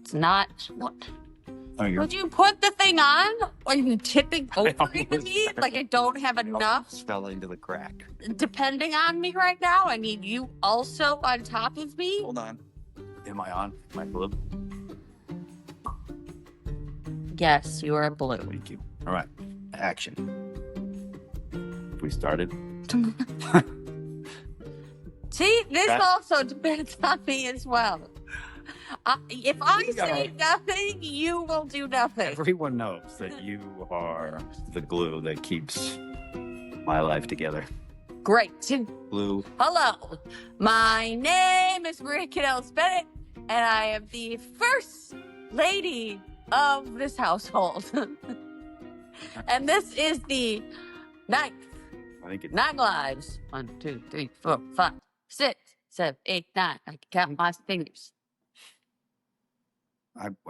It's not. What? Oh, Would you put the thing on? Or are you tipping over into me like I don't have enough? Fell into the crack. Depending on me right now, I need you also on top of me. Hold on. Am I on? Am I blue? Yes, you are blue. Thank you. All right. Action. We started. See, this also depends on me as well. If I say nothing, you will do nothing. Everyone knows that you are the glue that keeps my life together. Great. Blue. Hello, my name is Maria Canellis Bennett, and I am the first lady of this household. And this is the ninth. I think it's 9 lives. 1, 2, 3, 4, 5, 6, 7, 8, 9. I can count my fingers.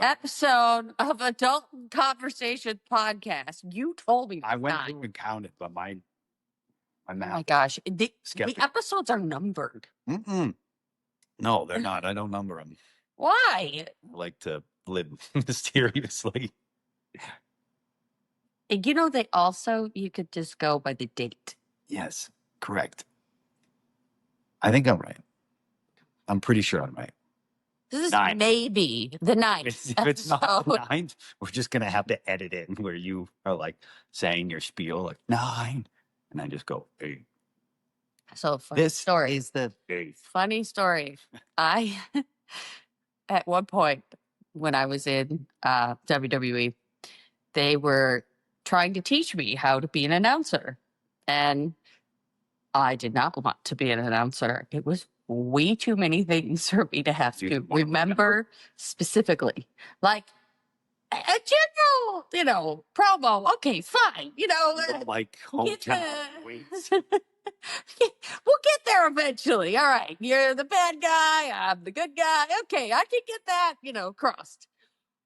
Episode of Adult Conversation Podcast. You told me. I went through and counted, but my math. Oh my gosh. The episodes are numbered. No, they're not. I don't number them. Why? I like to live mysteriously. You know, you could just go by the date. Yes, correct. I think I'm right. I'm pretty sure I'm right. This is 9. Maybe the 9th. If it's not the 9th, we're just going to have to edit it where you are like saying your spiel like 9. And I just go 8. So funny this story. Is the 8th. Funny story. At one point when I was in WWE, they were trying to teach me how to be an announcer. And I did not want to be an announcer. It was way too many things for me to have to remember specifically. Like a general, promo. Okay, fine. Like hometown. We'll get there eventually. All right. You're the bad guy. I'm the good guy. Okay, I can get that, crossed.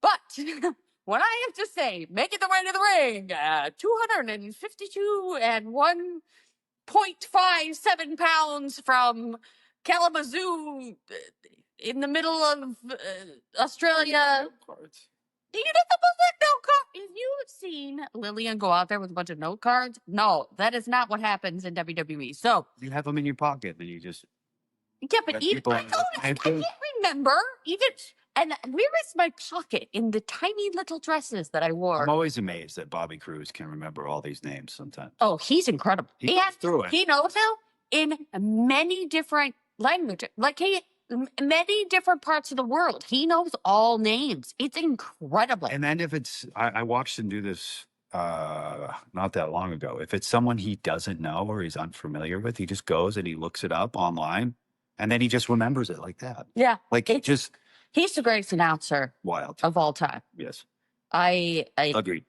But when I have to say, making the way to the ring, 252 and 1.57 pounds from Kalamazoo in the middle of Australia. Do you know the note card? If you have seen Lillian go out there with a bunch of note cards, no, that is not what happens in WWE. So you have them in your pocket, and you just but even I can't remember even. And where is my pocket in the tiny little dresses that I wore? I'm always amazed that Bobby Cruz can remember all these names sometimes. Oh, he's incredible. He goes through it. He knows how in many different languages, many different parts of the world. He knows all names. It's incredible. And then if it's, I watched him do this not that long ago. If it's someone he doesn't know or he's unfamiliar with, he just goes and he looks it up online, and then he just remembers it like that. Yeah, he's the greatest announcer of all time. Yes, I agreed.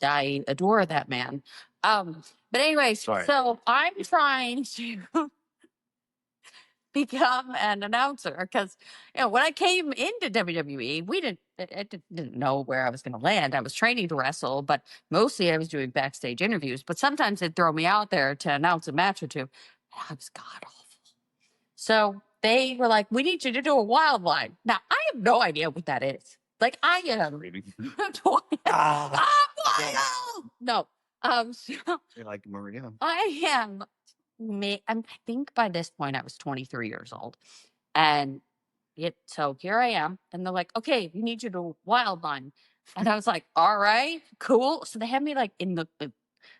I adore that man. But anyways, so I'm trying to become an announcer because when I came into WWE, I didn't know where I was going to land. I was training to wrestle, but mostly I was doing backstage interviews. But sometimes they'd throw me out there to announce a match or two. And I was god awful. So they were like, "We need you to do a wild line." Now I have no idea what that is. Like I am wild. No. So you're like Maria. I am. I think by this point I was 23 years old, and so here I am, and they're like, "Okay, we need you to wild line," and I was like, "All right, cool." So they had me like in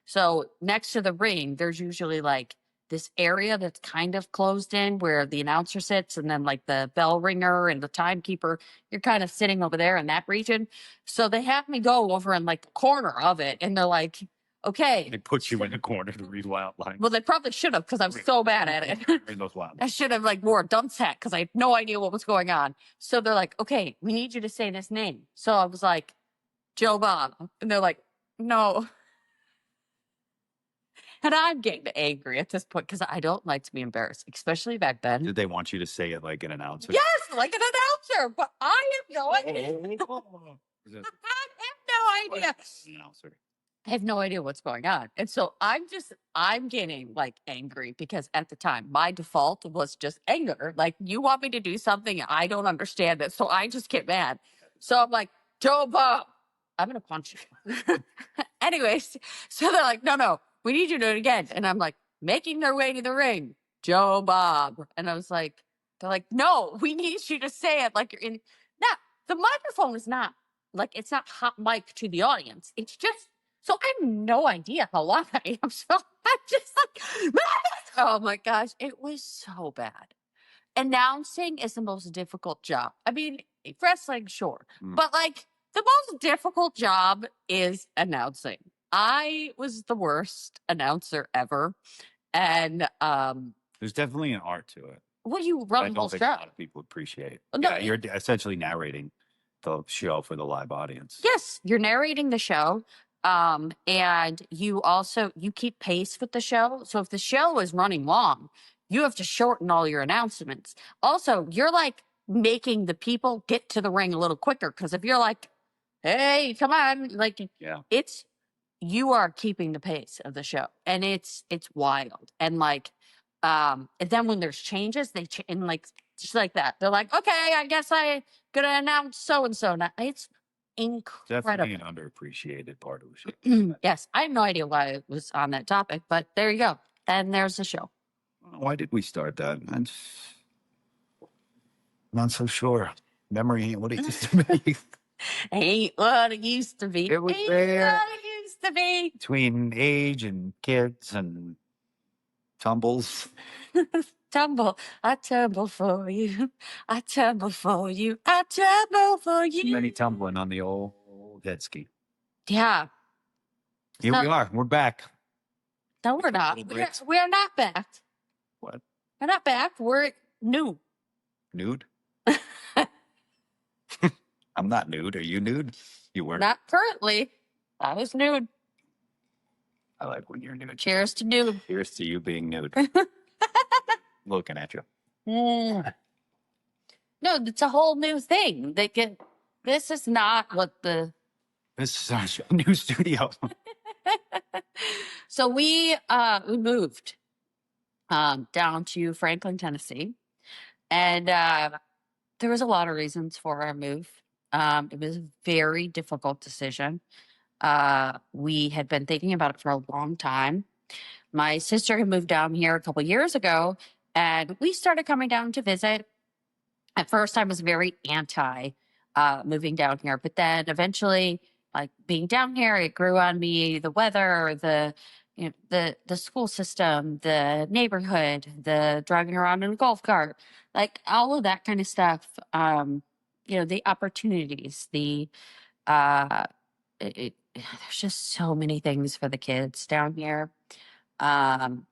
so next to the ring, there's usually like this area that's kind of closed in where the announcer sits, and then like the bell ringer and the timekeeper, you're kind of sitting over there in that region. So they have me go over in like the corner of it, and they're like, "Okay." They put you in the corner to read wild lines. Well, they probably should have because I was so bad at it. Read those wild. I should have like wore a dunce hat because I had no idea what was going on. So they're like, "Okay, we need you to say this name." So I was like, "Joe Bob," and they're like, "No." And I'm getting angry at this point because I don't like to be embarrassed, especially back then. Did they want you to say it like an announcer? Yes, like an announcer, but I have no idea. I have no idea. Announcer. I have no idea what's going on. And so I'm getting like angry because at the time my default was just anger. Like, you want me to do something, I don't understand it. So I just get mad. So I'm like, Joe Bob, I'm going to punch you. Anyways, so they're like, no, we need you to do it again. And I'm like, making their way to the ring, Joe Bob. And I was like, they're like, no, we need you to say it like you're in. No, the microphone is not like, it's not hot mic to the audience. It's just, so I have no idea how long I am. So I'm just like, oh my gosh, it was so bad. Announcing is the most difficult job. I mean, wrestling, sure, but like the most difficult job is announcing. I was the worst announcer ever. And There's definitely an art to it. well, you I run the don't whole think a show. lot of people appreciate. No, Yeah, you're essentially narrating the show for the live audience. yes, you're narrating the show. And you keep pace with the show. So if the show is running long, you have to shorten all your announcements. Also, you're like making the people get to the ring a little quicker. Cause if you're like, hey, come on, like Yeah. it's you are keeping the pace of the show. And it's wild. And like and then when there's changes, and like just like that. They're like, okay, I guess I gonna announce so and so now. It's Definitely incredible. an underappreciated part of the show. Yes, I have no idea why it was on that topic, but there you go. And there's the show. Why did we start that? I'm not so sure. Memory ain't what it used to be. Ain't what it used to be. It was Ain't there. what it used to be. Between age and kids and tumbles. Tumble, I tumble for you. I tumble for you. I tumble for Too you. many tumbling on the old jet ski. Yeah. Here we are. We're back. No, we're not. Little break. We're not back. What? We're not back. We're new. Nude? I'm not nude. Are you nude? You weren't. Not currently. I was nude. I like when you're nude. Cheers to nude. Cheers to you being nude. Looking at you. Mm. No, it's a whole new thing. This is not what the. This is our new studio. So we moved down to Franklin, Tennessee, and there was a lot of reasons for our move. It was a very difficult decision. We had been thinking about it for a long time. My sister had moved down here a couple years ago, and we started coming down to visit. At first, I was very anti moving down here, but then eventually, like being down here, it grew on me. The weather, the school system, the neighborhood, the driving around in a golf cart, like all of that kind of stuff. The opportunities, uh, there's just so many things for the kids down here. And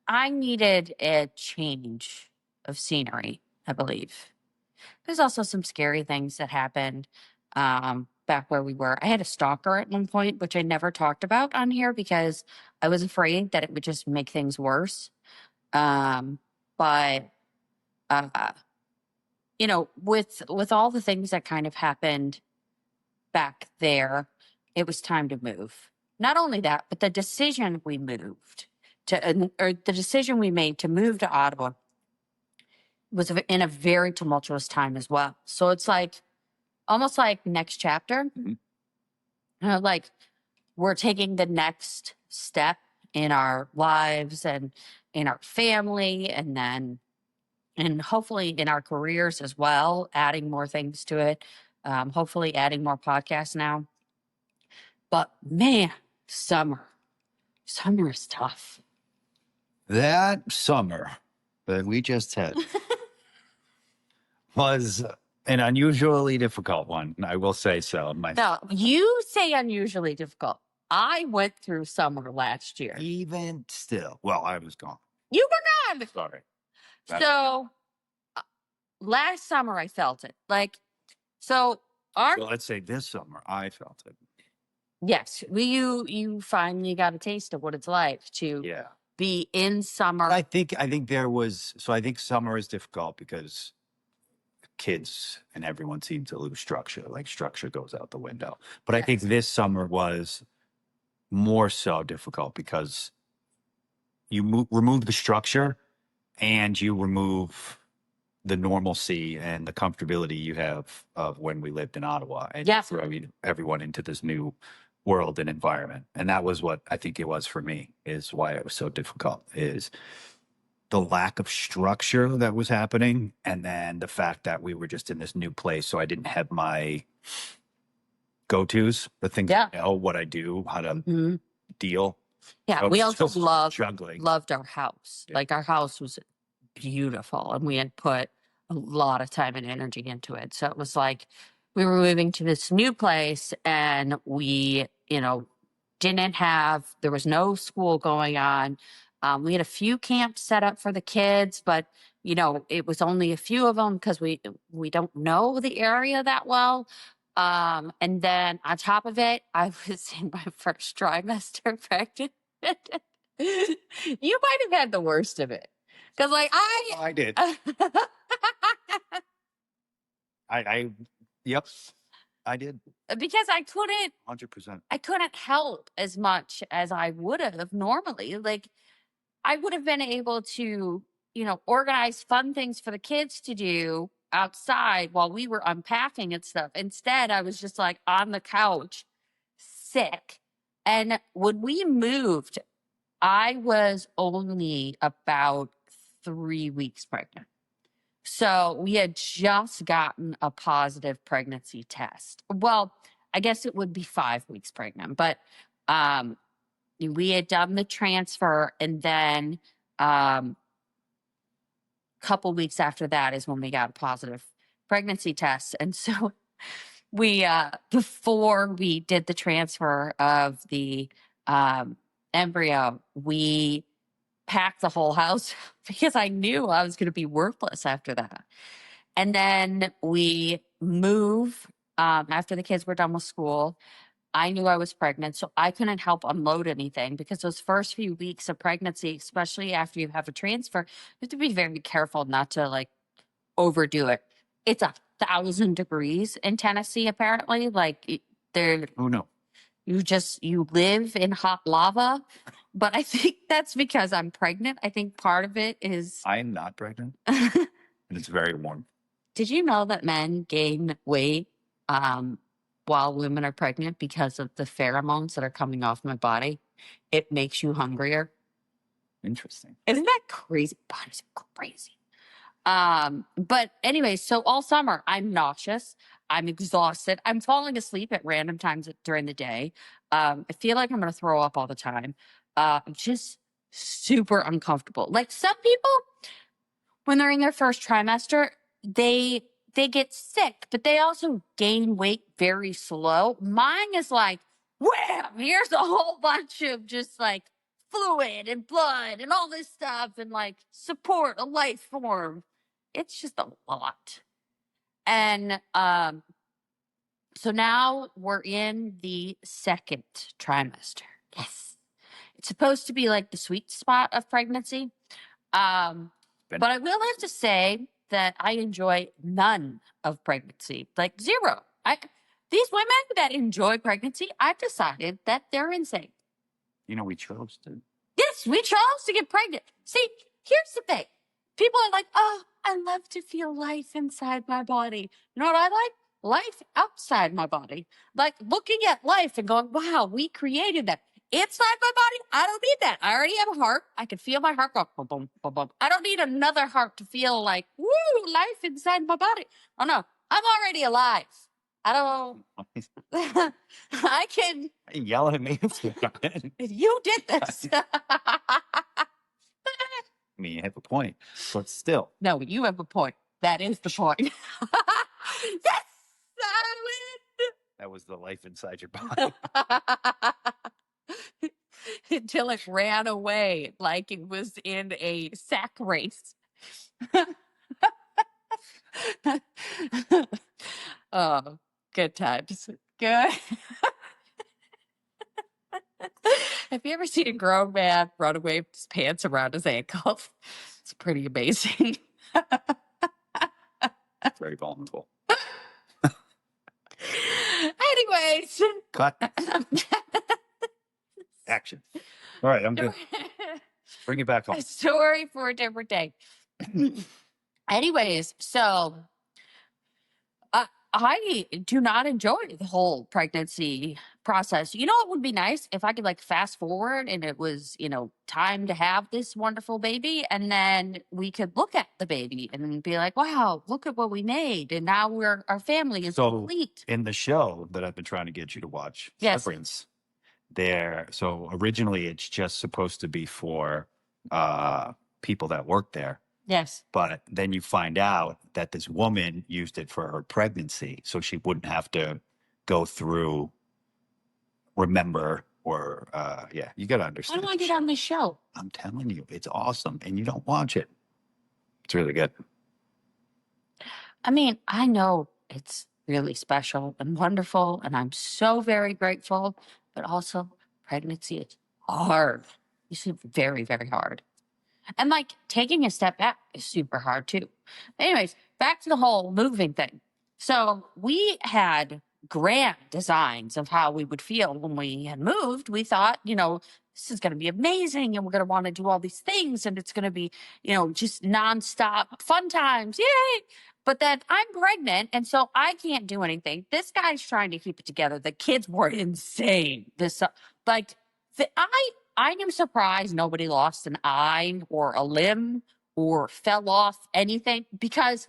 I needed a change of scenery, I believe. There's also some scary things that happened back where we were. I had a stalker at one point, which I never talked about on here because I was afraid that it would just make things worse. But with all the things that kind of happened back there, it was time to move. Not only that, but the decision we moved or the decision we made to move to Ottawa was in a very tumultuous time as well. So it's like almost like next chapter. Like we're taking the next step in our lives and in our family, and hopefully in our careers as well, adding more things to it. Hopefully adding more podcasts now. But man, summer is tough. That summer that we just had was an unusually difficult one. I will say so. No, you say unusually difficult. I went through summer last year. Even still. Well, I was gone. You were gone. Sorry. So last summer I felt it. Well, let's say this summer I felt it. Yes. You finally got a taste of what it's like to be in summer. I think summer is difficult because kids and everyone seemed to lose structure. Like structure goes out the window. But I think this summer was more so difficult because you remove the structure and you remove the normalcy and the comfortability you have of when we lived in Ottawa, and Yeah. throw everyone into this new world and environment. And that was what I think it was for me, is why it was so difficult, is the lack of structure that was happening. And then the fact that we were just in this new place. So I didn't have my go-tos, the things I know, what I do, how to deal. Yeah, So we I was also still juggling. loved our house. Yeah. Like our house was beautiful and we had put a lot of time and energy into it. So it was like we were moving to this new place and we, there was no school going on. We had a few camps set up for the kids, but it was only a few of them because we don't know the area that well. And then on top of it, I was in my first trimester pregnant. You might have had the worst of it. Because I did. Yep, I did. Because I couldn't 100%. I couldn't help as much as I would have normally. Like I would have been able to, organize fun things for the kids to do outside while we were unpacking and stuff. Instead, I was just like on the couch, sick. And when we moved, I was only about 3 weeks pregnant. So we had just gotten a positive pregnancy test. Well, I guess it would be 5 weeks pregnant, but we had done the transfer, and then couple weeks after that is when we got a positive pregnancy test. And so we before we did the transfer of the embryo, we packed the whole house because I knew I was going to be worthless after that. And then we move after the kids were done with school. I knew I was pregnant, so I couldn't help unload anything because those first few weeks of pregnancy, especially after you have a transfer, you have to be very careful not to overdo it. It's 1,000 degrees in Tennessee, apparently. There, Oh, no. you live in hot lava. But I think that's because I'm pregnant. I think part of it is. I am not pregnant, and it's very warm. Did you know that men gain weight while women are pregnant because of the pheromones that are coming off my body? It makes you hungrier. Interesting. Isn't that crazy? Bodies are crazy. But anyway, so all summer I'm nauseous. I'm exhausted. I'm falling asleep at random times during the day. I feel like I'm going to throw up all the time. Just super uncomfortable. Like some people, when they're in their first trimester, they get sick, but they also gain weight very slow. Mine is like, wham, here's a whole bunch of just like fluid and blood and all this stuff and support a life form. It's just a lot. And so now we're in the second trimester. Yes. It's supposed to be like the sweet spot of pregnancy. But I will have to say that I enjoy none of pregnancy, like zero. These women that enjoy pregnancy, I've decided that they're insane. We chose to. Yes, we chose to get pregnant. See, here's the thing. People are like, oh, I love to feel life inside my body. You know what I like? Life outside my body. Like looking at life and going, wow, we created that. Inside my body, I don't need that. I already have a heart. I can feel my heart go boom, boom, boom, boom. I don't need another heart to feel like, woo, life inside my body. Oh no, I'm already alive. I don't. I can. Yell at me. You did this. I mean, you have a point, but still. No, you have a point. That is the point. Yes, I win. That was the life inside your body. Until it ran away like it was in a sack race. Oh, good times. Good. Have you ever seen a grown man run away with his pants around his ankles? It's pretty amazing. Very vulnerable. Anyways. Cut. Action. All right, I'm good. Bring it back home. A story for a different day. Anyways, so I do not enjoy the whole pregnancy process. You know, it would be nice if I could like fast forward and it was, time to have this wonderful baby. And then we could look at the baby and be like, wow, look at what we made. And now our family is complete. In the show that I've been trying to get you to watch, Yes. Severance, so originally it's just supposed to be for people that work there. Yes. But then you find out that this woman used it for her pregnancy, so she wouldn't have to go through, remember, or you got to How understand. do I get on this show? I'm telling you, it's awesome, and you don't watch it. It's really good. I mean, I know it's really special and wonderful, and I'm so very grateful, but also pregnancy is hard. It's very, very hard. And like taking a step back is super hard too. Anyways, back to the whole moving thing. So we had grand designs of how we would feel when we had moved. We thought, this is going to be amazing and we're going to want to do all these things and it's going to be, just nonstop fun times. Yay. But then I'm pregnant and so I can't do anything. This guy's trying to keep it together. The kids were insane. I am surprised nobody lost an eye or a limb or fell off anything because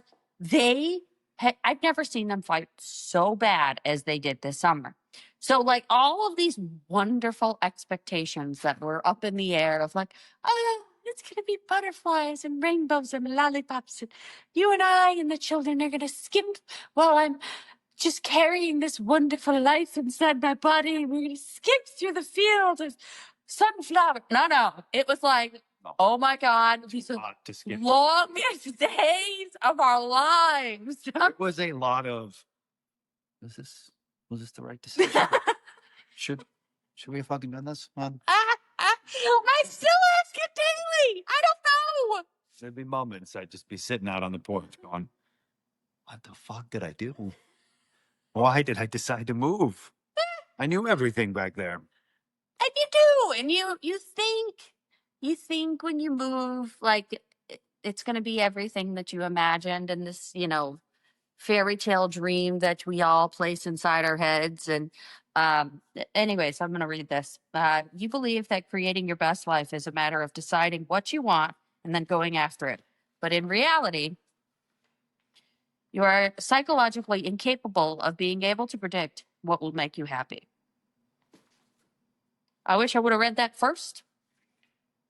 I've never seen them fight so bad as they did this summer. So like all of these wonderful expectations that were up in the air of like, oh, it's going to be butterflies and rainbows and lollipops and you and I and the children are going to skimp while I'm just carrying this wonderful life inside my body. And we're going to skip through the field of sunflower. No. It was like, oh my God, these are longest days of our lives. It was a lot of, was this the right decision? Should we have fucking done this? I still ask it daily. I don't know. There'd be moments I'd just be sitting out on the porch going, what the fuck did I do? Why did I decide to move? I knew everything back there. And you do. And you think when you move, like it's going to be everything that you imagined and this, fairy tale dream that we all place inside our heads. And anyways, I'm going to read this. You believe that creating your best life is a matter of deciding what you want and then going after it. But in reality, you are psychologically incapable of being able to predict what will make you happy. I wish I would have read that first.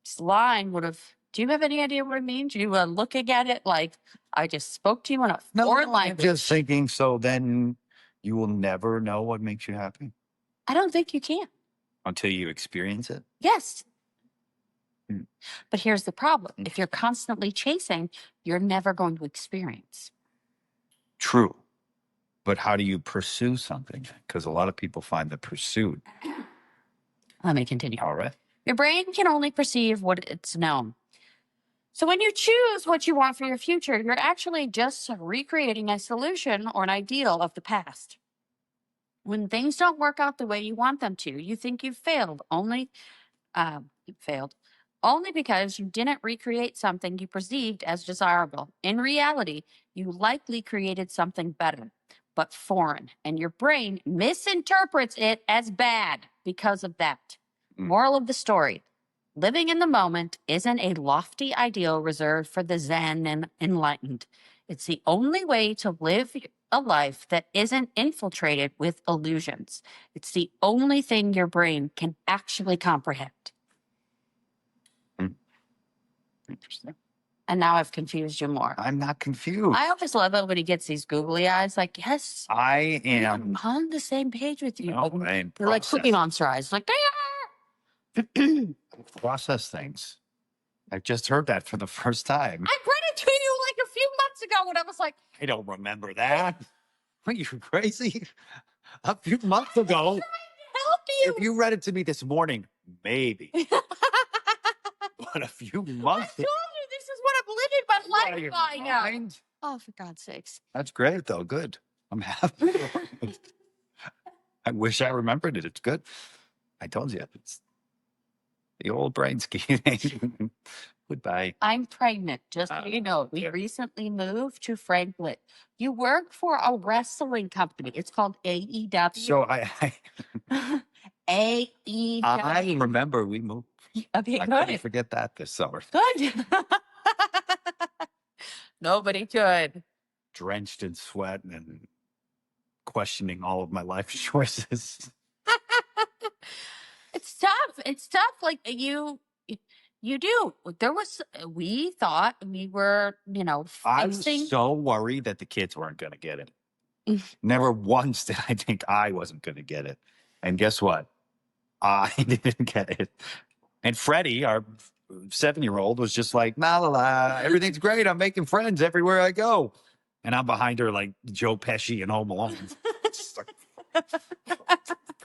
This line would have. Do you have any idea what it means? You were looking at it like I just spoke to you in a foreign language. I'm just thinking, so then you will never know what makes you happy? I don't think you can. Until you experience it? Yes. But here's the problem. If you're constantly chasing, you're never going to experience. True. But how do you pursue something? Because a lot of people find the pursuit. Let me continue. All right. Your brain can only perceive what it's known. So when you choose what you want for your future, you're actually just recreating a solution or an ideal of the past. When things don't work out the way you want them to, you think you've failed only because you didn't recreate something you perceived as desirable. In reality, you likely created something better, but foreign, and your brain misinterprets it as bad because of that. Moral of the story. Living in the moment isn't a lofty ideal reserved for the Zen and enlightened. It's the only way to live a life that isn't infiltrated with illusions. It's the only thing your brain can actually comprehend. Interesting. And now I've confused you more. I'm not confused. I always love it when he gets these googly eyes. Like, yes, I am on the same page with you. No, They're like Cookie Monster eyes. Like, process things. I just heard that for the first time. I read it to you like a few months ago and I was like, I don't remember that. Are you crazy? A few months ago. help you. If you read it to me this morning, maybe. But a few months I told you this is what I'm living my life by now. Oh, for God's sakes. That's great, though. Good. I'm happy. I wish I remembered it. It's good. I told you. It's the old brain scheming. Goodbye. I'm pregnant, just so you know. We recently moved to Franklin. You work for a wrestling company. It's called AEW. So I AEW. remember we moved. Okay, I couldn't good. forget that this summer. Good. Nobody could. Drenched in sweat and questioning all of my life choices. It's tough. It's tough. Like you do. There was. We thought we were, I was fixing. so worried that the kids weren't going to get it. Never once did I think I wasn't going to get it. And guess what? I didn't get it. And Freddie, our 7-year-old, was just like, la la la, everything's great. I'm making friends everywhere I go. And I'm behind her like Joe Pesci and Home Alone. It's like,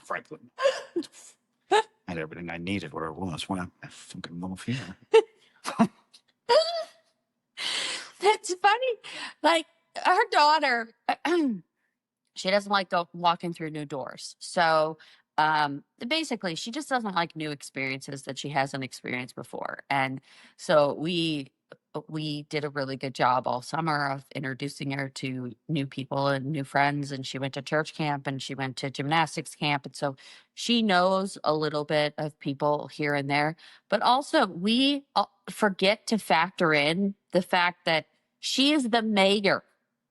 Franklin. And everything I needed where it was when I fucking move here. That's funny. Like our daughter, she doesn't like walking through new doors. So basically, she just doesn't like new experiences that she hasn't experienced before. And so we did a really good job all summer of introducing her to new people and new friends. And she went to church camp and she went to gymnastics camp. And so she knows a little bit of people here and there. But also, we forget to factor in the fact that she is the mayor.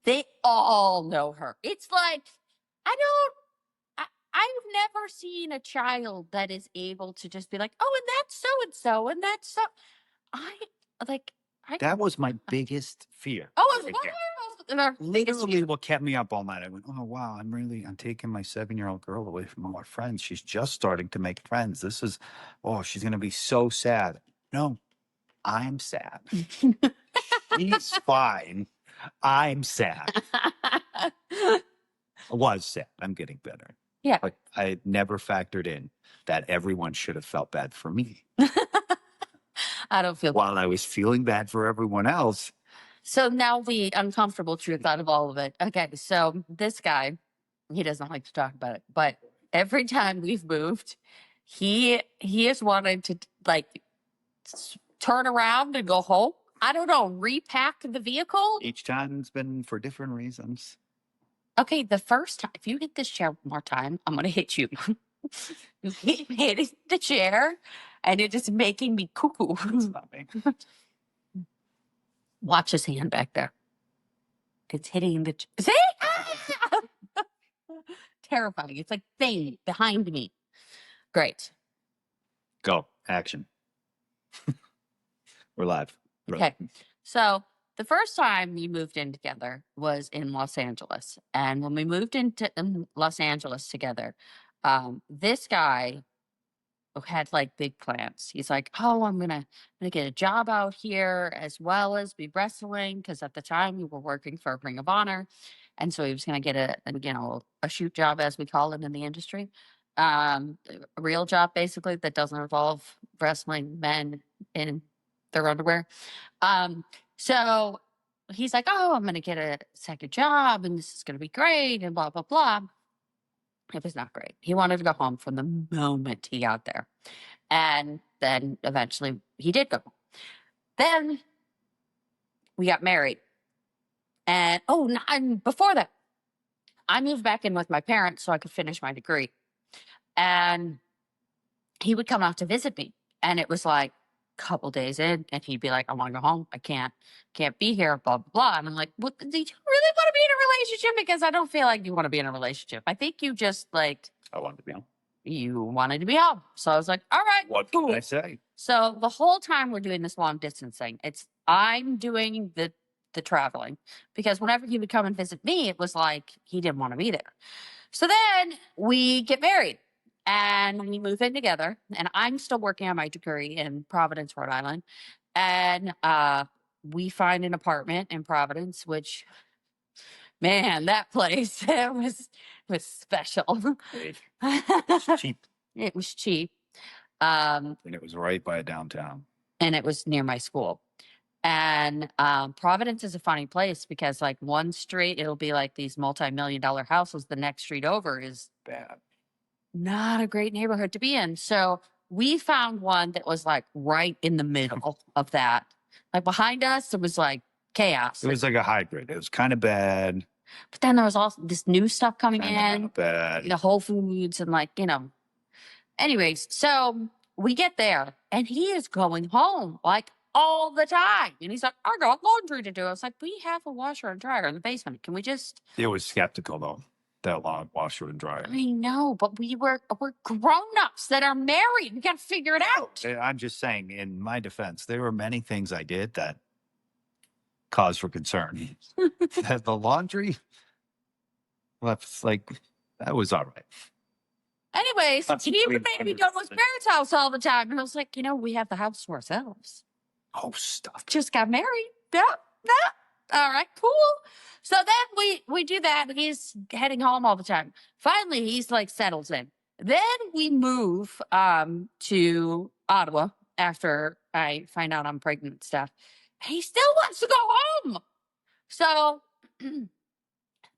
They all know her. It's like, I don't, I've never seen a child that is able to just be like, oh, and that's so and so, and that's so. I like, That was my biggest fear. oh, it's Literally what kept me up all night. I went, oh, wow, I'm taking my 7-year-old girl away from all our friends. She's just starting to make friends. She's going to be so sad. No, I'm sad. She's fine. I'm sad. I was sad. I'm getting better. Yeah. But I never factored in that everyone should have felt bad for me. I don't feel while I was feeling bad for everyone else. So now the uncomfortable truth out of all of it. Okay, so this guy, he doesn't like to talk about it, but every time we've moved, he has wanted to like turn around and go home. I don't know, repack the vehicle. Each time it's been for different reasons. Okay, the first time, if you hit this chair one more time, I'm gonna hit you. You hitting the chair, and it is making me cuckoo. It's not me. Watch his hand back there. It's hitting the. See? Terrifying. It's like thing behind me. Great. Go. Action. We're live. Okay. So the first time we moved in together was in Los Angeles. And when we moved into Los Angeles together, this guy had like big plans. He's like, oh, I'm gonna get a job out here as well as be wrestling, because at the time we were working for Ring of Honor, and so he was gonna get a shoot job, as we call it in the industry, a real job basically that doesn't involve wrestling men in their underwear. So he's like, oh, I'm gonna get a second job and this is gonna be great and blah blah blah. It was not great. He wanted to go home from the moment he got there. And then eventually he did go. Then we got married. And and before that, I moved back in with my parents so I could finish my degree. And he would come out to visit me. And it was like a couple days in, and he'd be like, I want to go home. I can't be here, blah, blah, blah. And I'm like, well, do you really want to be in a relationship? Because I don't feel like you want to be in a relationship. I think you just like, I wanted to be home. You wanted to be home. So I was like, all right. What can I say? So the whole time we're doing this long distance thing, I'm doing the traveling, because whenever he would come and visit me, it was like he didn't want to be there. So then we get married and we move in together, and I'm still working on my degree in Providence, Rhode Island. And we find an apartment in Providence, which, man, that place, it was special. It's cheap. It was cheap. And it was right by downtown. And it was near my school. And Providence is a funny place because like one street, it'll be like these multi-million-dollar houses. The next street over is Bad. not a great neighborhood to be in. So we found one that was like right in the middle of that. Like behind us, it was like chaos. It was like a hybrid. It was kind of bad. But then there was also this new stuff coming Kind of in, not bad. the Whole Foods and like, you know. Anyways, so we get there and he is going home like all the time. And he's like, I got laundry to do. I was like, we have a washer and dryer in the basement. Can we just. It was skeptical though. That long washer and dryer. I know, but we're grown-ups that are married. We got to figure it out. I'm just saying, in my defense, there were many things I did that caused for concern. The laundry, well, it's like, that was all right. Anyways, he even made me go to his parents' house all the time. And I was like, you know, we have the house to ourselves. Oh, stuff. Just got married. Yeah. All right, cool. So then we do that. He's heading home all the time. Finally, he's like settles in. Then we move to Ottawa after I find out I'm pregnant and stuff. He still wants to go home. So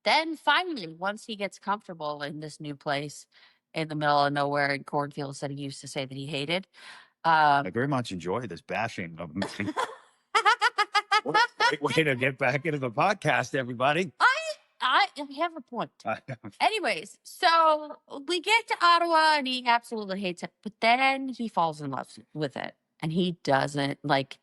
then finally, once he gets comfortable in this new place in the middle of nowhere in cornfields that he used to say that he hated. I very much enjoy this bashing of me. Great way to get back into the podcast, everybody. I have a point. Anyways, so we get to Ottawa and he absolutely hates it, but then he falls in love with it and he doesn't like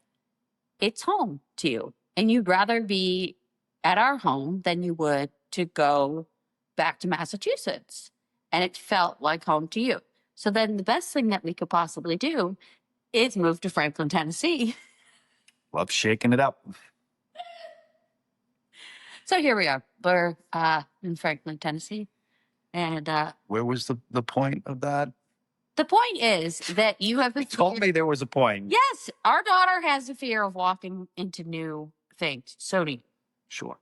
it's home to you. And you'd rather be at our home than you would to go back to Massachusetts. And it felt like home to you. So then the best thing that we could possibly do is move to Franklin, Tennessee. Love shaking it up. So here we are. We're in Franklin, Tennessee. And where was the point of that? The point is that you have told me there was a point. Yes, our daughter has a fear of walking into new things. So do you. Sure.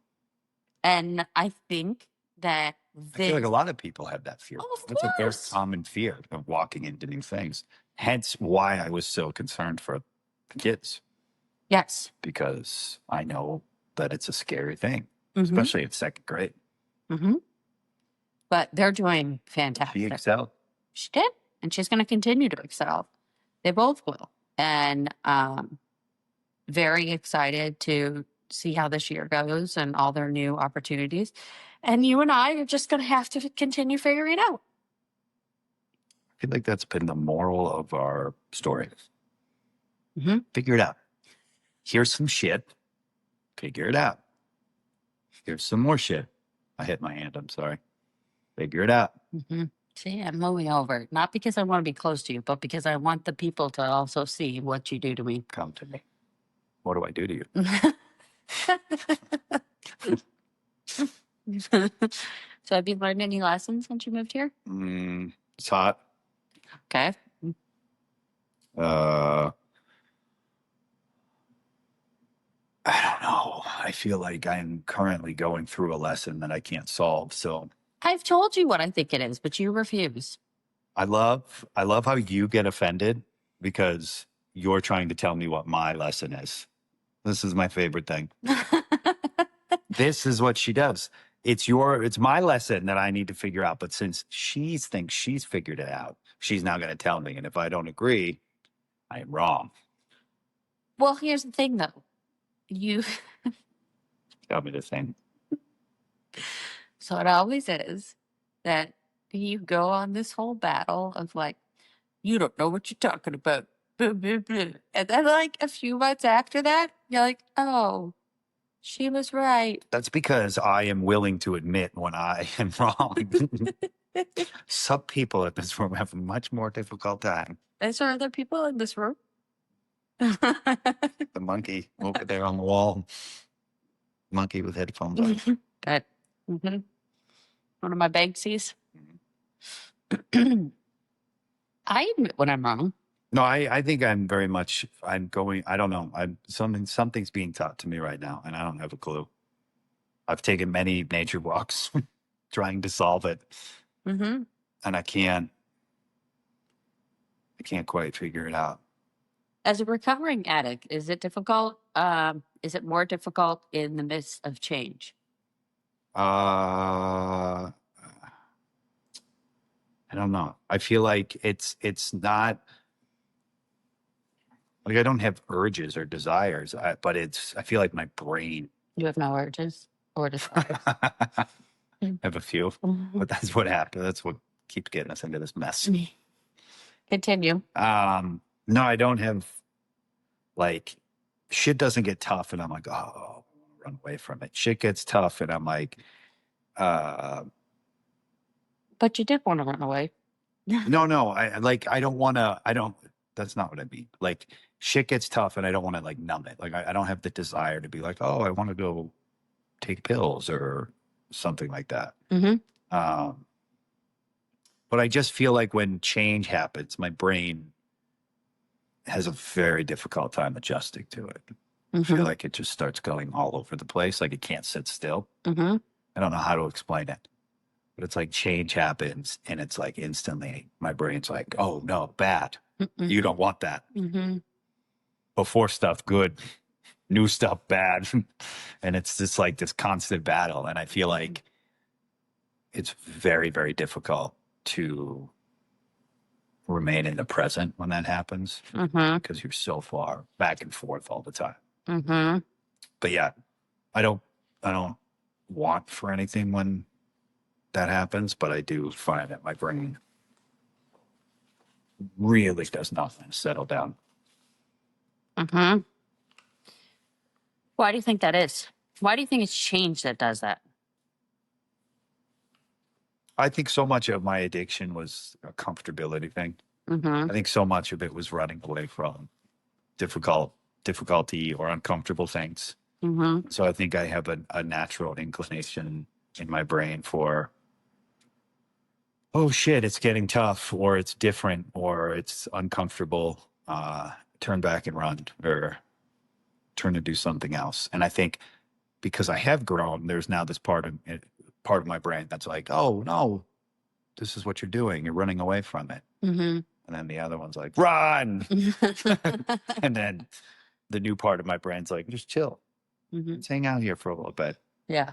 And I think that I feel like a lot of people have that fear. Oh, of That's a very course. common fear of walking into new things. Hence why I was so concerned for the kids. Yes. Because I know that it's a scary thing, Mhm. especially in second grade. Mm-hmm. But they're doing fantastic. She excelled. She did. And she's going to continue to excel. They both will. And very excited to see how this year goes and all their new opportunities. And you and I are just going to have to continue figuring it out. I feel like that's been the moral of our story. Mm-hmm. Figure it out. Here's some shit. Figure it out. Here's some more shit. I hit my hand. I'm sorry. Figure it out. Mm-hmm. See, I'm moving over. Not because I want to be close to you, but because I want the people to also see what you do to me. Come to me. What do I do to you? So have you learned any lessons since you moved here? It's hot. Okay. I don't know. I feel like I'm currently going through a lesson that I can't solve. So I've told you what I think it is, but you refuse. I love how you get offended because you're trying to tell me what my lesson is. This is my favorite thing. This is what she does. It's my lesson that I need to figure out. But since she thinks she's figured it out, she's now going to tell me. And if I don't agree, I am wrong. Well, here's the thing, though. You tell me the thing. So it always is that you go on this whole battle of like, you don't know what you're talking about. Blah, blah, blah. And then like a few months after that, you're like, oh, she was right. That's because I am willing to admit when I am wrong. Some people in this room have a much more difficult time. Is there other people in this room? The monkey over there on the wall. Monkey with headphones on. Good. Mm-hmm. One of my Banksies. I admit when I'm wrong. No, I think I'm very much, I don't know. Something's being taught to me right now and I don't have a clue. I've taken many nature walks trying to solve it. Mm-hmm. And I can't quite figure it out. As a recovering addict, is it difficult is it more difficult in the midst of change? I don't know. I feel like it's not like I don't have urges or desires, but I feel like my brain. You have no urges or desires. I have a few, but that's what happened. That's what keeps getting us into this mess. Continue. No, I don't have like shit doesn't get tough and I'm like, oh, run away from it. Shit gets tough and I'm like, But you did want to run away. no, I don't want to, that's not what I mean. Like shit gets tough and I don't want to like numb it. Like I don't have the desire to be like, oh, I want to go take pills or something like that. Mm-hmm. But I just feel like when change happens, my brain has a very difficult time adjusting to it. I feel like it just starts going all over the place. Like it can't sit still. Mm-hmm. I don't know how to explain it, but it's like change happens and it's like instantly my brain's like, oh no, bad. Mm-mm. You don't want that. Mm-hmm. Before stuff, good. New stuff, bad. And it's just like this constant battle. And I feel like it's very, very difficult to remain in the present when that happens because you're so far back and forth all the time. Mm-hmm. But yeah, I don't want for anything when that happens, but I do find that my brain really does not settle down. Mm-hmm. Why do you think that is? Why do you think it's change that does that? I think so much of my addiction was a comfortability thing. Mm-hmm. I think so much of it was running away from difficulty or uncomfortable things. Mm-hmm. So I think I have a natural inclination in my brain for, oh shit, it's getting tough or it's different or it's uncomfortable. Turn back and run or turn to do something else. And I think because I have grown, there's now this part of my brain that's like, oh no, this is what you're doing. You're running away from it. Mm-hmm. And then the other one's like, run. And then the new part of my brain's like, just chill. Mm-hmm. Let's hang out here for a little bit. Yeah.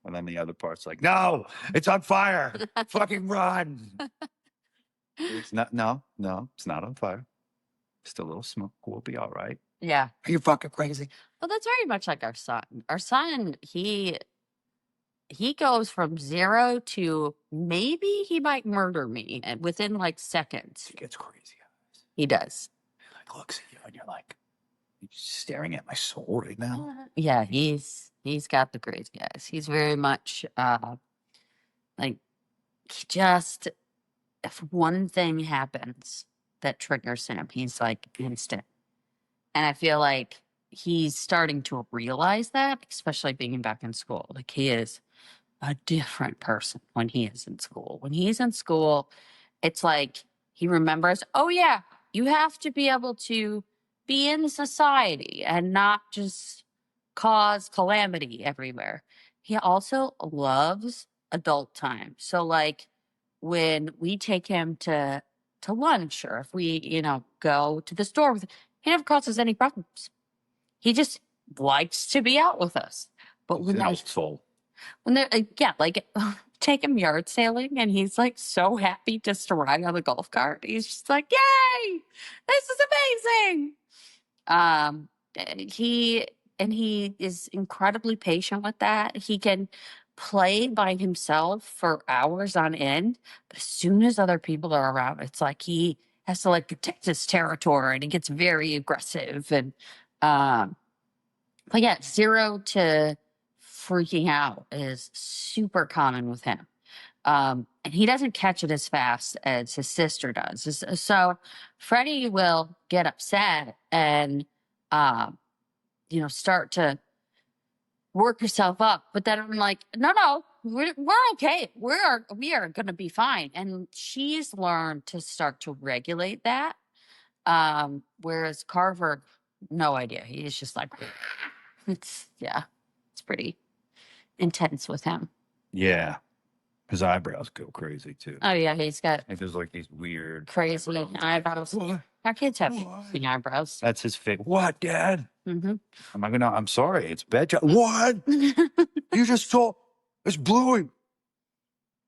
And then the other part's like, no, it's on fire. Fucking run. It's not, no, it's not on fire. Just a little smoke. We'll be all right. Yeah. Are you fucking crazy? Well, that's very much like our son. Our son, he goes from 0 to maybe he might murder me within like seconds. He gets crazy. He does. He like looks at you and you're like, you're staring at my soul right now. Yeah, he's got the crazy eyes. He's very much like he just, if one thing happens that triggers him, he's like instant. And I feel like he's starting to realize that, especially being back in school. Like he is a different person when he is in school. When he's in school, it's like he remembers, oh yeah, you have to be able to be in society and not just cause calamity everywhere. He also loves adult time. So like when we take him to lunch or if we, go to the store with him, he never causes any problems. He just likes to be out with us. But when they're like take him yard sailing and he's like so happy just to ride on the golf cart. He's just like, yay, this is amazing. He is incredibly patient with that. He can play by himself for hours on end, but as soon as other people are around, it's like he has to like protect his territory and he gets very aggressive. And but yeah, 0 to freaking out is super common with him. And he doesn't catch it as fast as his sister does. So Freddie will get upset and, start to work herself up. But then I'm like, no, we're okay. We are going to be fine. And she's learned to start to regulate that. Whereas Carver, no idea. He's just like, it's pretty intense with him. Yeah. His eyebrows go crazy too. Oh yeah, he's got Like there's like these weird crazy eyebrows. Our kids have What? big eyebrows. That's his favorite. What, Dad? Mm-hmm. I'm sorry. It's bedtime. What? You just told. It's Bluey.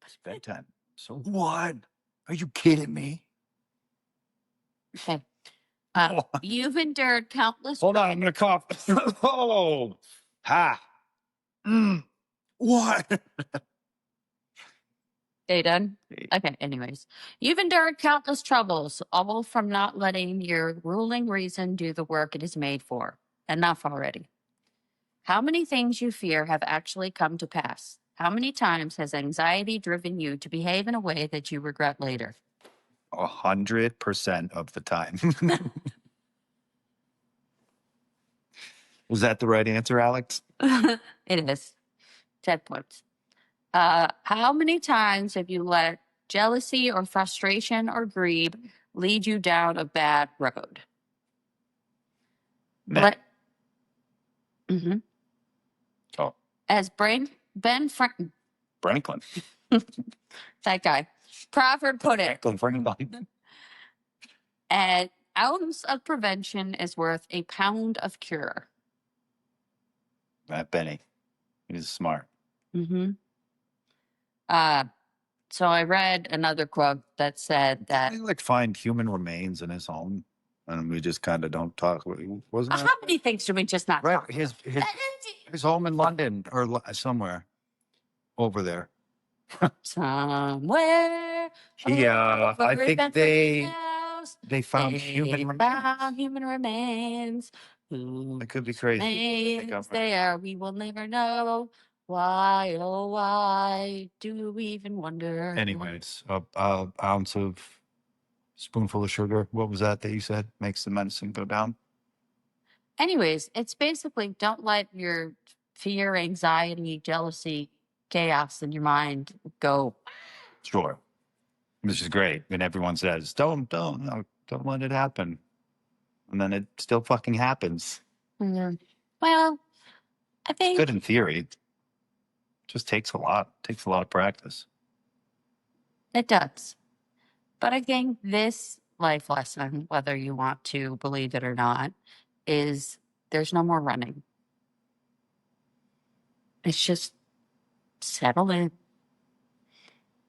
It's bedtime. So what? Are you kidding me? Okay. What? You've endured countless. Hold on. I'm going to cough. Oh. Ha. What? They done? Okay, anyways. You've endured countless troubles, all from not letting your ruling reason do the work it is made for. Enough already. How many things you fear have actually come to pass? How many times has anxiety driven you to behave in a way that you regret later? 100% of the time. Was that the right answer, Alex? It is. 10 points. How many times have you let jealousy or frustration or greed lead you down a bad road? Nah. Mm-hmm. Oh, As Ben Franklin, Franklin. that guy, Crawford put it, Franklin. an ounce of prevention is worth a pound of cure. That Benny. He's smart. Mm-hmm. So I read another quote that said that They like find human remains in his home, and we just kind of don't talk. Wasn't how that many things do we just not right? talk about? His home in London or somewhere over there. Somewhere. Yeah, I over think Bentley House, they found human remains. found human remains. It could be crazy. Remains there, we will never know. Why, oh, why do we even wonder? Anyways, a ounce of spoonful of sugar. What was that you said makes the medicine go down? Anyways, it's basically don't let your fear, anxiety, jealousy, chaos in your mind go. Sure, which is great. And everyone says, don't let it happen, and then it still fucking happens. Mm, Well, I It's think good in theory. Just takes a lot. Takes a lot of practice. it does. But I think this life lesson, whether you want to believe it or not, is there's no more running. It's just settle in.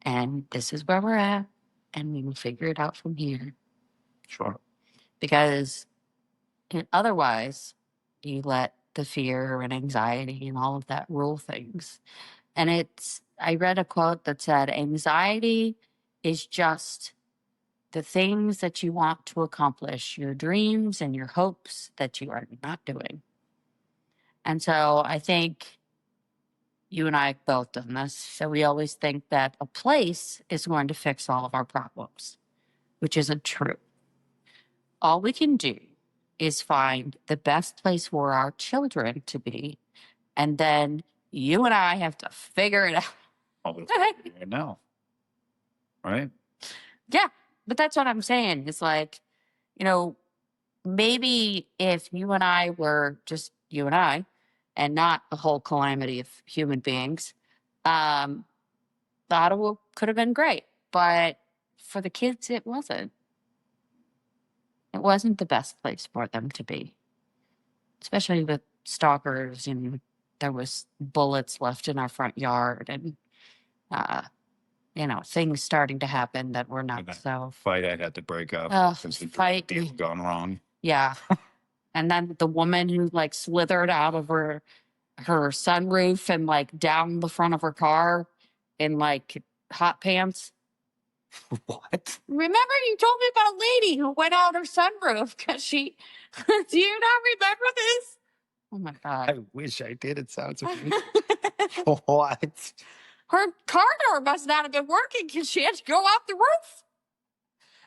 And this is where we're at. And we will figure it out from here. Sure. Because otherwise, you let the fear and anxiety and all of that rule things. And I read a quote that said, anxiety is just the things that you want to accomplish, your dreams and your hopes that you are not doing. And so I think you and I have both done this. So we always think that a place is going to fix all of our problems, which isn't true. All we can do is find the best place for our children to be. And then you and I have to figure it out. Oh, it's right now. Right? Yeah. But that's what I'm saying. It's like, maybe if you and I were just you and I and not a whole calamity of human beings, that could have been great. But for the kids, it wasn't. It wasn't the best place for them to be, especially with stalkers and there was bullets left in our front yard and, things starting to happen that were not so. Fight I had to break up. Fight Deal gone wrong. Yeah. And then the woman who slithered out of her sunroof and down the front of her car in hot pants. What? Remember you told me about a lady who went out her sunroof because she, do you not remember this? Oh my God. I wish I did. It sounds amazing. What? Her car door must not have been working because she had to go off the roof.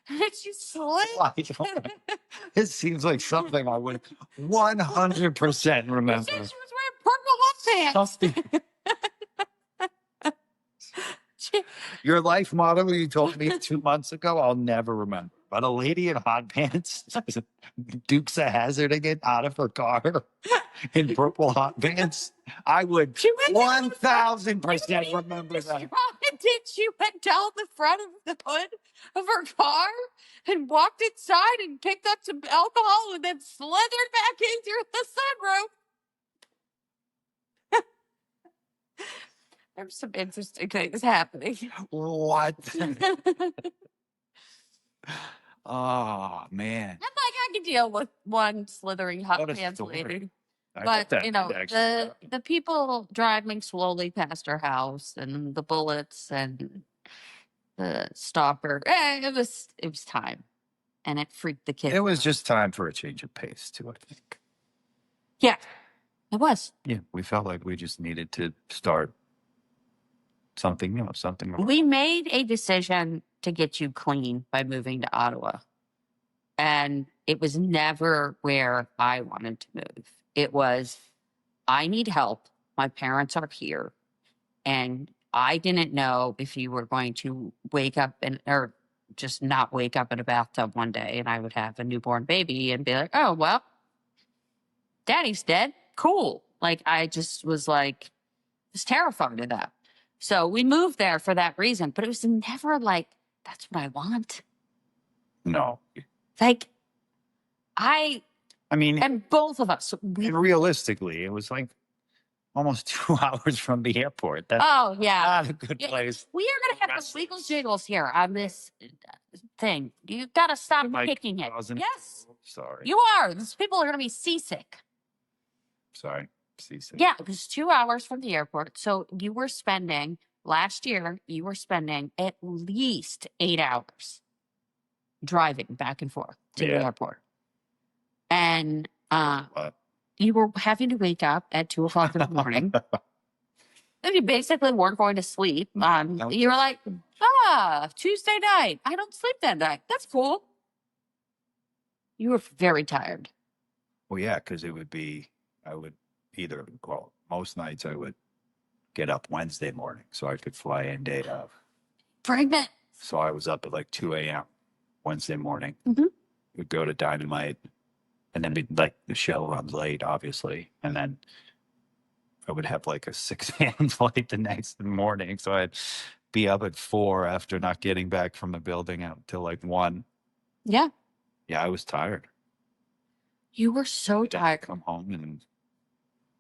And she slid. It seems like something I would 100% remember. She was wearing purple hot pants. Your life motto you told me 2 months ago, I'll never remember. But a lady in hot pants, Dukes of Hazzarding it out of her car in purple hot pants, I would 1000% remember that. did. She went down the front of the hood of her car and walked inside and picked up some alcohol and then slithered back in through the sunroof. There's some interesting things happening. What? Oh man. I'm like, I can deal with one slithering hot What a pants story. lady. I hope But that you know, actually the people driving slowly past her house and the bullets and the stalker. It was time, and it freaked the kids. It was out. just time for a change of pace too, I think. Yeah, it was. Yeah, we felt like we just needed to start something, something. We made a decision to get you clean by moving to Ottawa. And it was never where I wanted to move. It was, I need help. My parents are here. And I didn't know if you were going to wake up or just not wake up in a bathtub one day and I would have a newborn baby and be like, oh, well, daddy's dead. Cool. Like, I just was like, was terrified of that. So we moved there for that reason. But it was never like, that's what I want. No. Like, I mean, and both of us. realistically, it was like almost 2 hours from the airport. That's Oh yeah, not a good Yeah, place. we are gonna have some legal jiggles here on this thing. You gotta stop Like kicking it. 1,000 Yes, Sorry. you are. These people are gonna be seasick. Sorry. Seasick. Yeah, it was 2 hours from the airport. So you were spending last year. You were spending at least 8 hours driving back and forth to the Yeah. airport, and What? you were having to wake up at 2 o'clock in the morning. And you basically weren't going to sleep. You were like, Tuesday night. I don't sleep that night. That's cool. You were very tired. Well, yeah, because I would either, well, most nights I would get up Wednesday morning so I could fly in day of. Pregnant. So I was up at like 2 a.m. Wednesday morning. Mhm. We'd go to Dynamite, and then like the show runs late, obviously, and then I would have like a 6 a.m. flight the next morning. So I'd be up at 4 after not getting back from the building out till like 1. Yeah. Yeah, I was tired. You were so I'd have to tired. come home and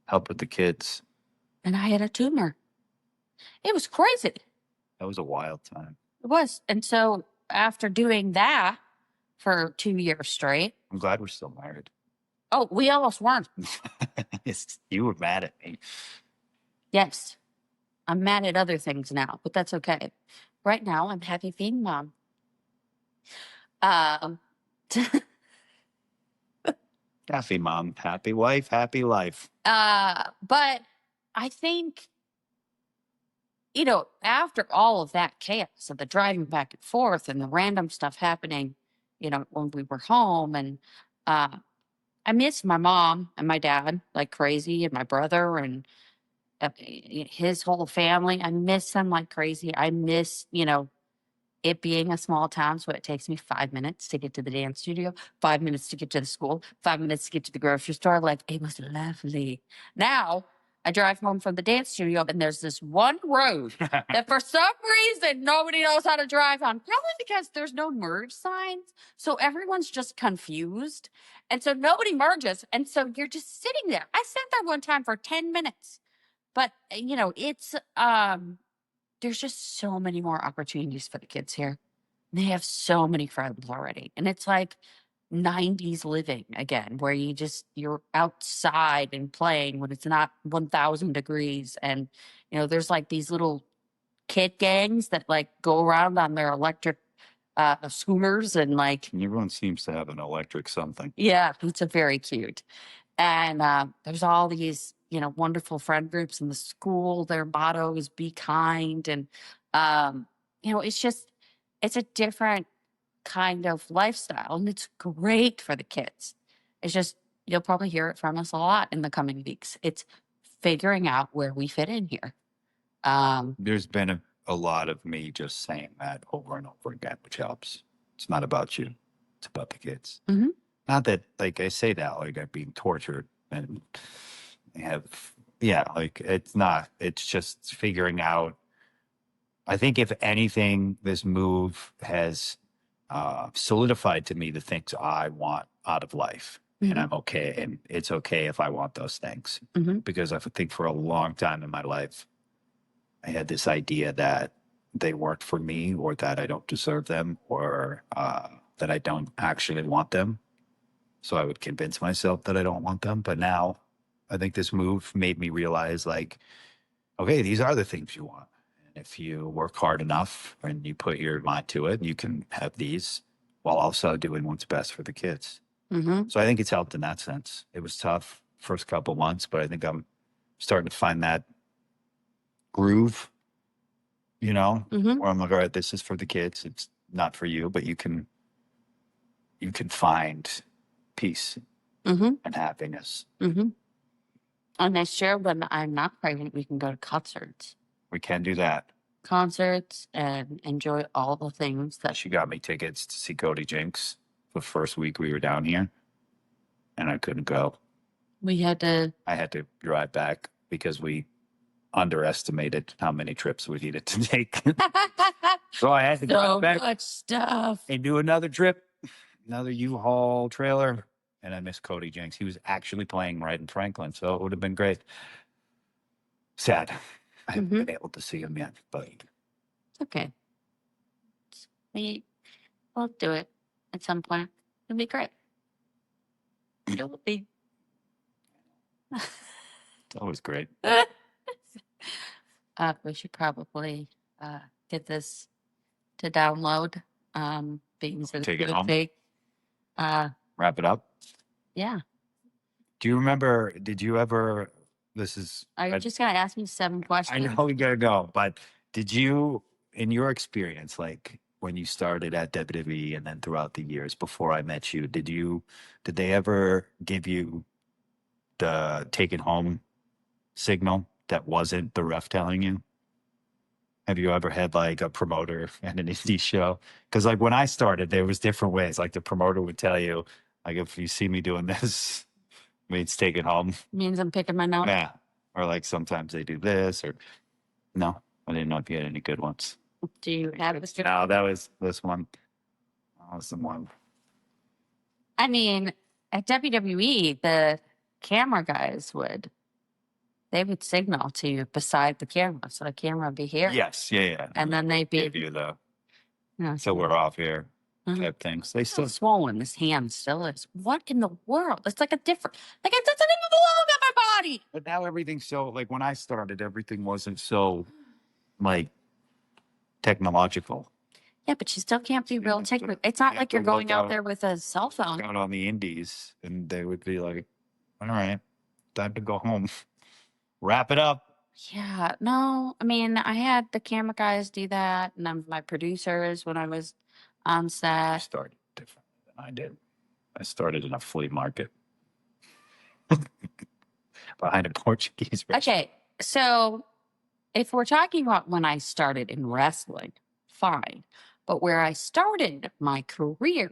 help with the kids. And I had a tumor. It was crazy. That was a wild time. It was. And so after doing that for 2 years straight. I'm glad we're still married. Oh, we almost weren't. You were mad at me. Yes. I'm mad at other things now, but that's okay. Right now, I'm happy being mom. Happy mom, happy wife, happy life. But I think, after all of that chaos of the driving back and forth and the random stuff happening, when we were home, and I miss my mom and my dad like crazy, and my brother and his whole family. I miss them like crazy. I miss, it being a small town, so it takes me 5 minutes to get to the dance studio, 5 minutes to get to the school, 5 minutes to get to the grocery store. Like, it was lovely. Now I drive home from the dance studio and there's this one road that for some reason nobody knows how to drive on, probably because there's no merge signs. So everyone's just confused. And so nobody merges. And so you're just sitting there. I sat there one time for 10 minutes. But, it's there's just so many more opportunities for the kids here. They have so many friends already. And it's like 90s living again, where you're outside and playing when it's not 1,000 degrees. And, there's like these little kid gangs that like go around on their electric schooners and like. Everyone seems to have an electric something. Yeah, it's a very cute. And there's all these, wonderful friend groups in the school. Their motto is be kind. And, it's a different kind of lifestyle. And it's great for the kids. It's just, you'll probably hear it from us a lot in the coming weeks. It's figuring out where we fit in here. There's been a lot of me just saying that over and over again, which helps. It's not about you. It's about the kids. Mhm. Not that, like, I say that like I'm being tortured and it's not. It's just figuring out I think if anything, this move has solidified to me the things I want out of life. And I'm okay. And it's okay if I want those things. Because I think for a long time in my life, I had this idea that they weren't for me, or that I don't deserve them, or that I don't actually want them. So I would convince myself that I don't want them. But now I think this move made me realize, like, okay, these are the things you want. And if you work hard enough and you put your mind to it, you can have these while also doing what's best for the kids. So I think it's helped in that sense. It was tough first couple months, but I think I'm starting to find that groove, where I'm like, all right, this is for the kids. It's not for you, but you can find peace and happiness. And next year, when I'm not pregnant, we can go to concerts. We can do that. Concerts and enjoy all the things that. She got me tickets to see Cody Jinks the first week we were down here, and I couldn't go. I had to drive back because we underestimated how many trips we needed to take. So I had to so go back much stuff and do another trip, another U-Haul trailer. And I missed Cody Jinks. He was actually playing right in Franklin, so it would have been great. Sad. I haven't been able to see him yet, but okay. We'll do it at some point. It'll be great. It'll be. it's always great. We should probably get this to download. Being Take it home. Wrap it up. Yeah. Do you remember? Did you ever? This is. Are you just gonna ask me 7 questions? I know we gotta go, but did you, in your experience, like when you started at WWE and then throughout the years before I met you, did they ever give you the take it home signal that wasn't the ref telling you? Have you ever had like a promoter at an indie show? Because like when I started, there was different ways. Like the promoter would tell you, like, if you see me doing this, means take it home. Means I'm picking my nose. Yeah. Or like sometimes they do this, or no. I didn't know if you had any good ones. Do you have this? No, that was this one. That was the one. I mean, at WWE, the camera guys would signal to you beside the camera, so the camera would be here. Yes, yeah. And then they'd be give you the Yeah. so we're off here type things. They still swollen. This hand still is. What in the world? It's like a different. Like it doesn't even belong on my body. But now everything's so like when I started, everything wasn't so like technological. Yeah, but you still can't be real technical. It's not like you're going out there with a cell phone. Out on the indies, and they would be like, "All right, time to go home, wrap it up." Yeah, no, I mean, I had the camera guys do that, and then my producers when I was on I set. started differently than I did. I started in a flea market behind a Portuguese restaurant. Okay, so if we're talking about when I started in wrestling, fine. But where I started my career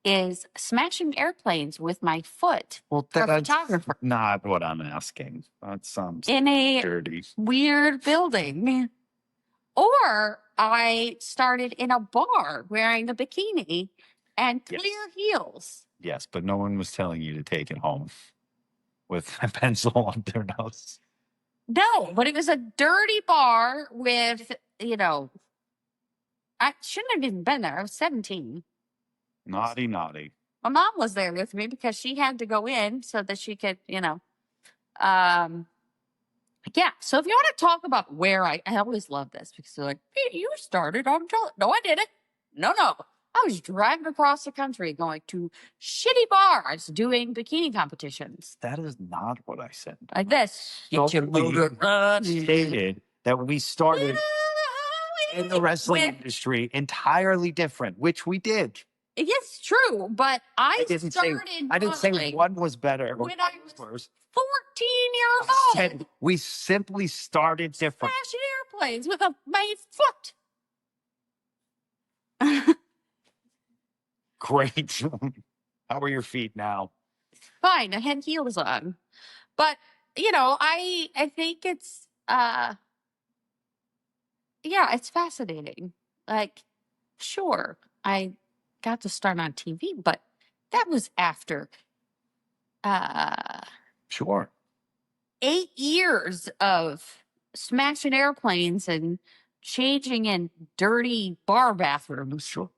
is smashing airplanes with my foot. Well, for a that's photographer not what I'm asking. That sounds in a dirty. weird building. Or I started in a bar wearing a bikini and clear heels. Yes, but no one was telling you to take it home with a pencil on their nose. No, but it was a dirty bar with, I shouldn't have even been there. I was 17. Naughty. My mom was there with me because she had to go in so that she could, yeah. So if you want to talk about where I always love this because they're like, hey, you started on television. No, I didn't. No. I was driving across the country going to shitty bars doing bikini competitions. That is not what I said. Like this. Get your motor running. Stated that we started in the wrestling industry entirely different, which we did. It's true, but I didn't say one was better when I was 14 years old. We simply started different. Smashing airplanes with my foot. Great. How are your feet now? Fine. I had heels on, but I think it's yeah, it's fascinating. Like, sure, I got to start on TV, but that was after uh Sure. 8 years of smashing airplanes and changing in dirty bar bathrooms. Sure.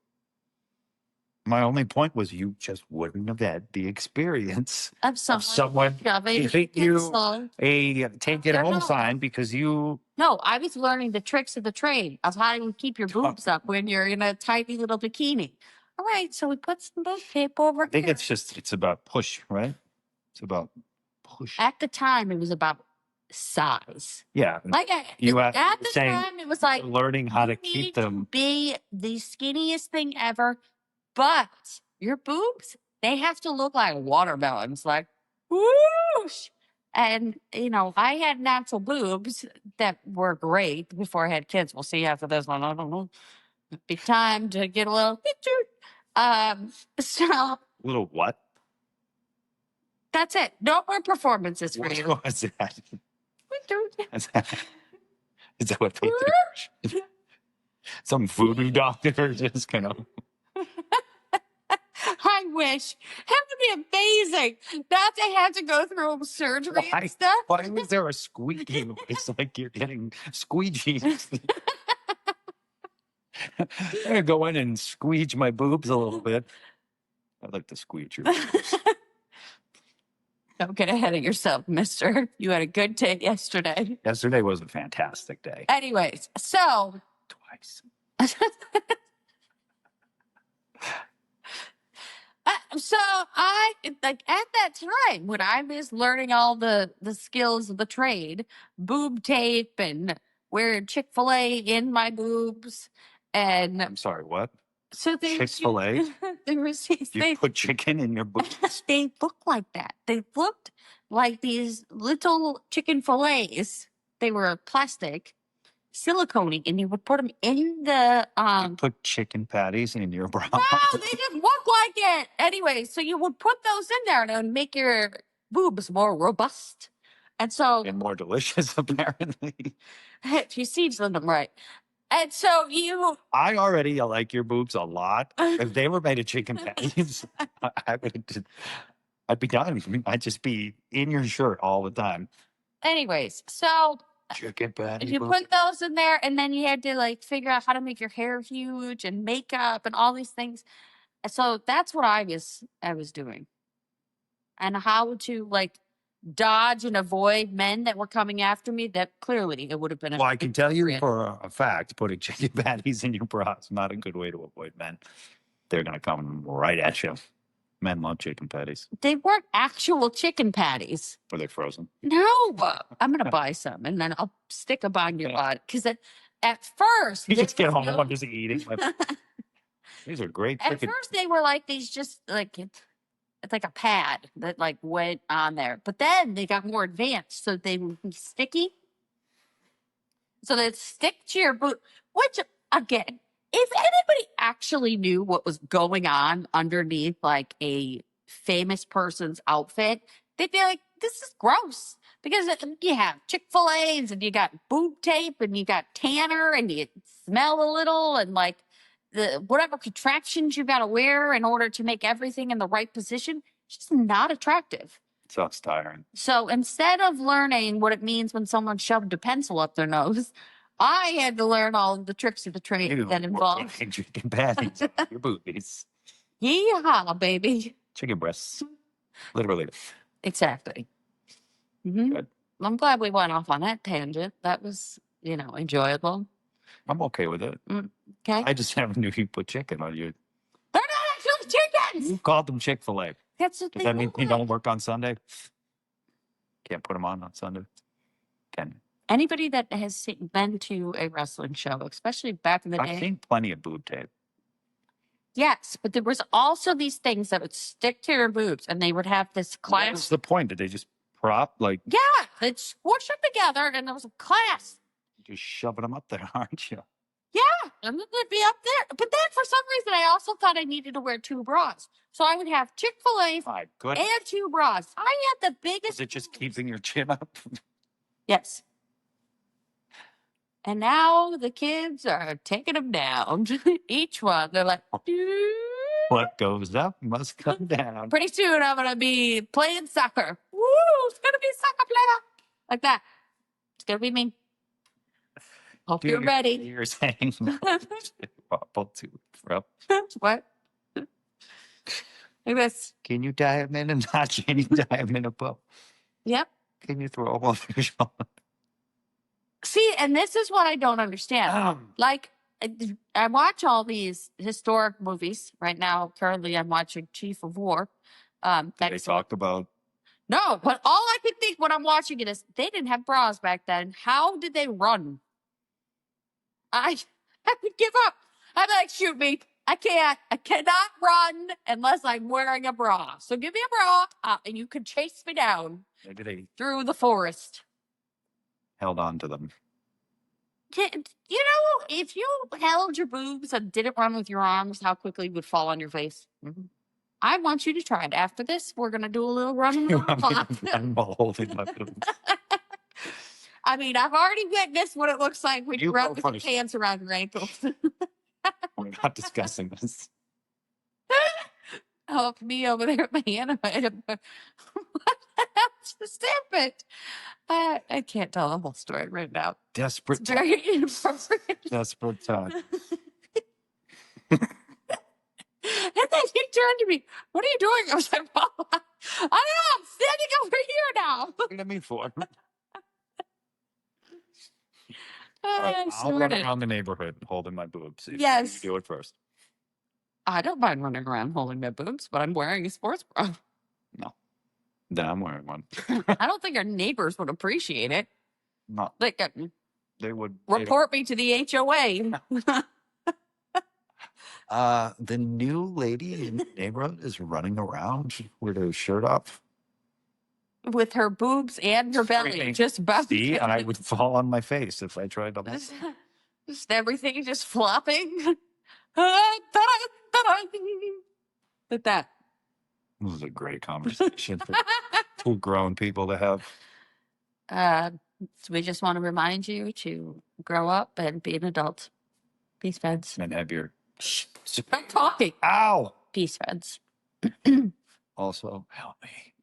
My only point was you just wouldn't have had the experience Of someone shoving giving you pencil. a take it No, home no. sign because you No, I was learning the tricks of the trade of how to keep your boobs up when you're in a tiny little bikini. All right, so we put some boob tape over I think here. it's about push, right? It's about push. At the time, it was about size. Yeah. Like at the saying time, it was like learning how to you keep need to them. be the skinniest thing ever, but your boobs, they have to look like watermelons, like whoosh. And I had natural boobs that were great before I had kids. We'll see after this one. I don't know. It'd be time to get a little picture. So Little what? that's it. No more performances for you. What was that? Is that what they do? Some voodoo doctor just kind of. I wish. That would be amazing. Not to have to go through surgery and stuff. Why was there a squeaky noise like you're getting squeegee? I'm gonna go in and squeege my boobs a little bit. I'd like to squeege your boobs. Don't get ahead of yourself, mister. You had a good day yesterday. Yesterday was a fantastic day. Anyways, so Twice. So I like at that time when I was learning all the skills of the trade, boob tape and wearing Chick-fil-A in my boobs, and I'm sorry, what? so Chick-fil-A? the receipts You put chicken in your boobs? they looked like that. They looked like these little chicken fillets. They were plastic, silicone, and you would put them in the You put chicken patties in your bra? No, they didn't look like it. Anyway, so you would put those in there and it would make your boobs more robust. And so And more delicious, apparently. she seasoned them right. And so I already like your boobs a lot. If they were made of chicken patties, I'd be done. I'd just be in your shirt all the time. anyways, so Chicken patties. you put those in there and then you had to like figure out how to make your hair huge and makeup and all these things. And so that's what I was doing. And how to like dodge and avoid men that were coming after me, that clearly it would have been Well, I can tell you for a fact, putting chicken patties in your bra is not a good way to avoid men. They're going to come right at you. Men love chicken patties. They weren't actual chicken patties. Were they frozen? No, I'm going to buy some and then I'll stick them on your butt. Because at first, You just get home and just eating. These are great at chicken. first, they were like these, just like it's like a pad that like went on there. But then they got more advanced, so they would be sticky. So they'd stick to your boot, which again, if anybody actually knew what was going on underneath like a famous person's outfit, they'd be like, this is gross. Because you have Chick-fil-A's and you got boob tape and you got tanner and you smell a little and like the whatever contractions you got to wear in order to make everything in the right position. It's just not attractive. Sounds tiring. So instead of learning what it means when someone shoved a pencil up their nose, I had to learn all of the tricks of the trade that involved chicken patties on your boobies. Yeehaw, baby. Chicken breasts. Literally. Exactly. Mm-hmm. Good. I'm glad we went off on that tangent. That was, enjoyable. I'm okay with it. Okay. I just never knew you put chicken on you. They're not actually chickens. You called them Chick-fil-A. That's what Does they that mean look they like. don't work on Sunday? Can't put them on Sunday? Can. Anybody that has been to a wrestling show, especially back in the day. I've seen plenty of boob tape. Yes, but there was also these things that would stick to your boobs, and they would have this class. What's the point? Did they just prop like? Yeah, they'd squish them together, and there was a class. You're shoving them up there, aren't you? Yeah, and then they'd be up there. But then for some reason, I also thought I needed to wear 2 bras. So I would have Chick-fil-A and 2 bras. I had the biggest. Is it just keeping your chin up? Yes. And now the kids are taking them down. Each one, they're like, "Doo." What goes up must come down. Pretty soon I'm going to be playing soccer. Woo! It's going to be soccer player. Like that. It's going to be me. Hope you're ready. You're saying wobble to throw. What? Like this. Can you tie him in a knot? Can you tie him in a bow? Yep. Can you throw him off your shoulder? See, and this is what I don't understand. Like, I watch all these historic movies right now. Currently, I'm watching Chief of War. They talked about. No, but all I can think when I'm watching it is they didn't have bras back then. How did they run? I would give up. I'm like, shoot me. I can't. I cannot run unless I'm wearing a bra. So give me a bra, and you can chase me down Maybe they through the forest. held on to them. You know, if you held your boobs and didn't run with your arms, how quickly you would fall on your face? Mm-hmm. I want you to try it. After this, we're going to do a little running on the clock. I'm holding my boobs. I mean, I've already witnessed what it looks like when you run with your first. pants around your ankles. We're not discussing this. Oh, me over there at my anime. What the hell's the snippet? I can't tell the whole story right now. Desperate It's very inappropriate. Desperate time. And then he turned to me, "What are you doing?" I was like, "Well, I don't know. I'm standing over here now." What do you mean for? I I'll run around the neighborhood holding my boobs. Yes. You do it first. I don't mind running around holding my boobs, but I'm wearing a sports bra. No. Then I'm wearing one. I don't think our neighbors would appreciate it. No. Like, They would report me to the HOA. The new lady in the neighborhood is running around with her shirt off. With her boobs and her belly. Screaming. Just bouncing. See, I would fall on my face if I tried to. Just everything just flopping. Like that. This is a great conversation for two grown people to have. So we just want to remind you to grow up and be an adult. Peace, feds. And have your. Stop talking. Ow! Peace, feds. Also, help me.